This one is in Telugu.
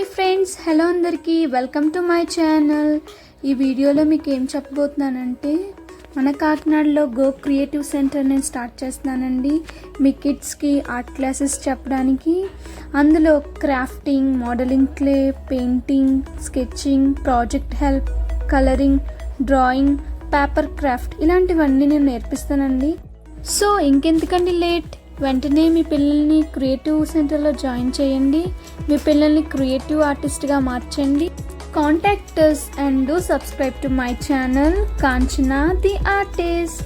హాయ్ ఫ్రెండ్స్, హలో అందరికీ, వెల్కమ్ టు మై ఛానల్. ఈ వీడియోలో మీకు ఏం చెప్పబోతున్నానంటే మన కాకినాడలో గో క్రియేటివ్ సెంటర్ నేను స్టార్ట్ చేస్తున్నానండి. మీ కిడ్స్కి ఆర్ట్ క్లాసెస్ చెప్పడానికి. అందులో crafting, modelling clay, painting, sketching, project help, colouring, drawing, paper craft ఇలాంటివన్నీ నేను నేర్పిస్తానండి. సో ఇంకెందుకండి లేట్, వెంటనే మీ పిల్లల్ని క్రియేటివ్ సెంటర్లో జాయిన్ చేయండి. మీ పిల్లల్ని క్రియేటివ్ ఆర్టిస్ట్గా మార్చండి. Contact us and do subscribe to my channel Kanchana the Artist.